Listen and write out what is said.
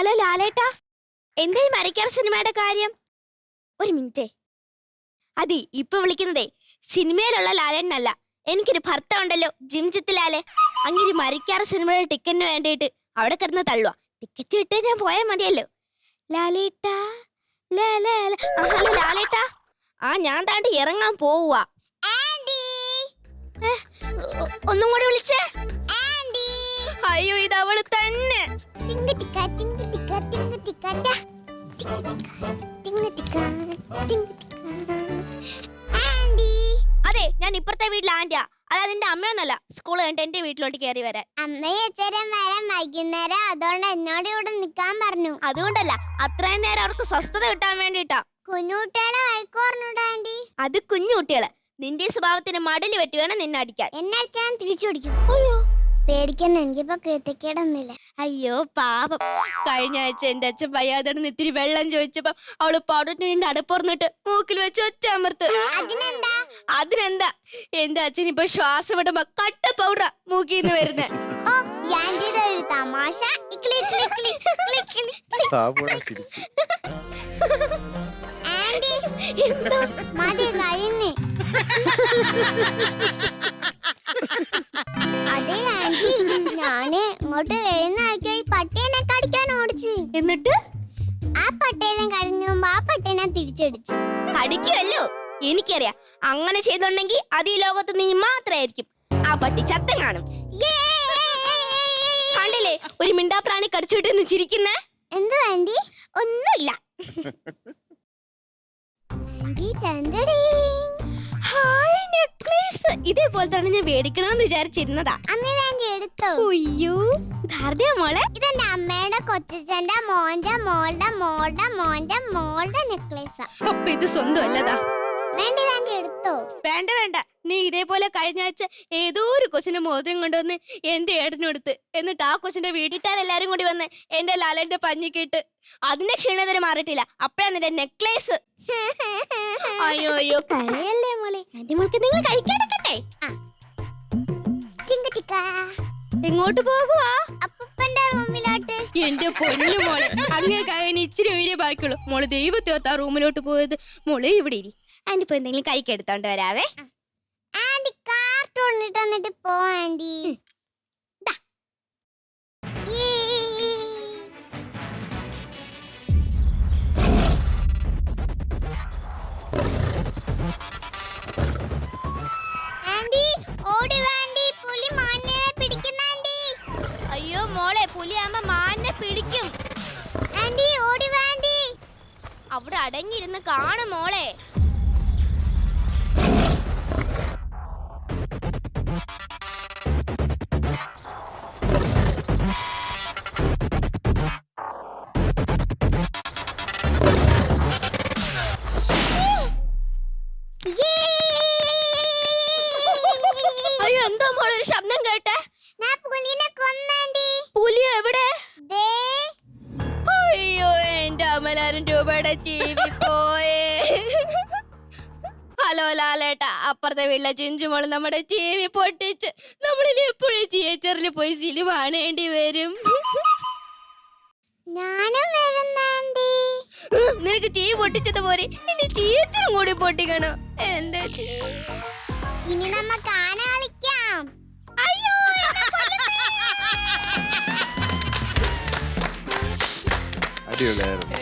Hello ലാലേട്ടാ, എന്തായി മരക്കാർ സിനിമയുടെ കാര്യം? ഒരു മിനിറ്റേ. അതെ, ഇപ്പൊ വിളിക്കുന്നതേ സിനിമയിലുള്ള ലാലേട്ടനല്ല. എനിക്കൊരു ഭർത്താവ് ഉണ്ടല്ലോ, ജിംജിത്ത് ലാലെ. അങ്ങനെ മരക്കാർ സിനിമയുടെ ടിക്കറ്റിന് വേണ്ടിയിട്ട് അവിടെ കിടന്ന് തള്ളുക. ടിക്കറ്റ് കിട്ടാൻ ഞാൻ പോയാൽ മതിയല്ലോ. ലാലേട്ടാ, ഹലോ ലാലേട്ടാ. ഞാൻ താണ്ടി ഇറങ്ങാൻ പോവുക. ഒന്നും കൂടി വിളിച്ചേ. അയ്യോ, ഇത് അവള് തന്നെ. അതെ, ഞാൻ ഇപ്പുറത്തെ വീട്ടിലെ ആന്റിയാ. അതാ നിന്റെ അമ്മയൊന്നല്ല. സ്കൂൾ കഴിഞ്ഞിട്ട് എന്റെ വീട്ടിലോട്ട് കയറി വരാൻ. അമ്മയെ അച്ഛനും വരാൻ വൈകുന്നേരം, അതുകൊണ്ട് എന്നോട് ഇവിടെ നിക്കാൻ പറഞ്ഞു. അതുകൊണ്ടല്ല, അത്രയും നേരം അവർക്ക് സ്വസ്ഥത കിട്ടാൻ വേണ്ടിട്ടാ. കുഞ്ഞുകുട്ടികളെ വഴക്ക് പറഞ്ഞൂടാ ആന്റി. അത് കുഞ്ഞു കുട്ടികള്. നിന്റെ സ്വഭാവത്തിന് മടല് വെട്ടി വേണം നിന്നെ അടിക്കാൻ. എന്നെ അടിച്ചാൻ തിരിച്ചു പിടിക്കും. അയ്യോ, പേടിക്കണ്ട, എനിക്കിപ്പോ കൃത്യക്കേടൊന്നുമില്ല. അയ്യോ പാപം. കഴിഞ്ഞ ആഴ്ച എന്റെ അച്ഛൻ വയ്യാതെ ഇത്തിരി വെള്ളം ചോദിച്ചപ്പോ അവള് പൗഡറിന്റെ അടപ്പുറന്നിട്ട് മൂക്കിൽ വെച്ച് ഒറ്റ അമർത്ത്. അതിനെന്താ, എന്റെ അച്ഛൻ ഇപ്പൊ ശ്വാസം വിടുമ്പോ കട്ട പൗഡറാ മൂക്കിന്ന് വരുന്നേ. തമാശ. മതി കഴിഞ്ഞ്. അതെ ആന്റി, ഞാന് ഇങ്ങോട്ട് വരുന്ന ആഴ്ച ഈ പട്ടീനെ കടിക്കാൻ ഓടിച്ച്. എന്നിട്ട് ആ പട്ടീനെ കഴിഞ്ഞു മുമ്പ് ആ പട്ടീനെ തിരിച്ചടിച്ചു. കടിക്കുമല്ലോ, എനിക്കറിയാം. അങ്ങനെ ചെയ്തോണ്ടെങ്കിൽ അത് ഈ ലോകത്ത് നീ മാത്രമായിരിക്കും. ആ പട്ടി ചത്തം കാണും. കണ്ടില്ലേ, ഒരു മിണ്ടാപ്രാണി കടിച്ചുവിട്ടെന്ന് ചിരിക്കുന്നേ. എന്തോ ആന്റി? ഒന്നുമില്ല. ഇതേപോലെ തന്നെ ഞാൻ മേടിക്കണമെന്ന് വിചാരിച്ചിരുന്നതാ. എടുത്തോ? അയ്യോ, ധാരണ മോളെ. ഇതെന്റെ അമ്മയുടെ കൊച്ചച്ഛന്റെ മോന്റെ മോളുടെ മോളുടെ മോന്റെ മോളുടെ നെക്ലേസാ. അപ്പൊ ഇത് സ്വന്തം അല്ലതാ. വേണ്ട, എടുത്തോ? വേണ്ട വേണ്ട, നീ ഇതേപോലെ കഴിഞ്ഞ ആഴ്ച ഏതോ ഒരു കൊച്ചിന്റെ മോതിരം കൊണ്ടുവന്ന് എന്റെ ഏട്ടനെടുത്ത്, എന്നിട്ട് ആ കൊച്ചിന്റെ വീട്ടിട്ടാരെല്ലാരും കൂടി വന്ന് എന്റെ ലാലന്റെ പഞ്ഞിക്കിട്ട് അതിന്റെ ക്ഷീണതര മാറിയിട്ടില്ല. അപ്പഴാ നിന്റെ നെക്ലേസ്. അയ്യോ അയ്യോ, കരയല്ലേ മോളെ. എന്റെ മോൾക്ക് നിങ്ങൾ കഴിക്കാനൊക്കെ. എങ്ങോട്ട് പോകുവാ? അപ്പൂപ്പന്റെ റൂമിലോട്ട്. എന്റെ പൊന്നു മോളെ, അങ്ങനെ കഴിയാൻ ഇച്ചിരി ഉയരെ ബാക്കിയുള്ളൂ. മോള് ദൈവത്തോത്ത് ആ റൂമിലോട്ട് പോയത്. മോളെ ഇവിടെ ഇരി, ആന്റിപ്പോ എന്തെങ്കിലും കഴിക്കെടുത്തോണ്ട് വരാവേ. ആന്റി കാർട്ടൂൺ ഇട്ട് പോ ആന്റി. ആന്റി ഓടി വാണ്ടി, പുലി മാനിനെ പിടിക്കുന്ന ആന്റി. അയ്യോ മോളെ, പുലിയാകുമ്പോ മാനിനെ പിടിക്കും. ആന്റി ഓടി വാണ്ടി. അവിടെ അടങ്ങിയിരുന്ന് കാണും മോളെ. അയ്യോ, എന്താ മോളെ ഒരു ശബ്ദം കേട്ടെ? ഞാൻ പുലിനെ കൊന്നാന്റി. പുലി എവിടെ? ദേ. അയ്യോ, എന്റെ 50,000 രൂപയുടെ ടിവി പോയേ. ഹലോ ലാലേട്ടാ, അപ്പുറത്തെ വീട്ടിലെ ചിഞ്ചുമോള് നമ്മുടെ ടിവി പൊട്ടിച്ച്. നമ്മളിൽ എപ്പോഴും തിയേറ്ററിൽ പോയി സിനിമ കാണേണ്ടി വരും. ഞാനും വരുന്നാന്റി. നിനക്ക് ടിവി പൊട്ടിച്ചത് പോലെ ഇനി തിയേറ്ററും കൂടി പൊട്ടിക്കണോ? എന്റെ ഇനി നമുക്ക് ആന കളിക്കാം. അയ്യോ, അടിപൊളിയായിരുന്നു.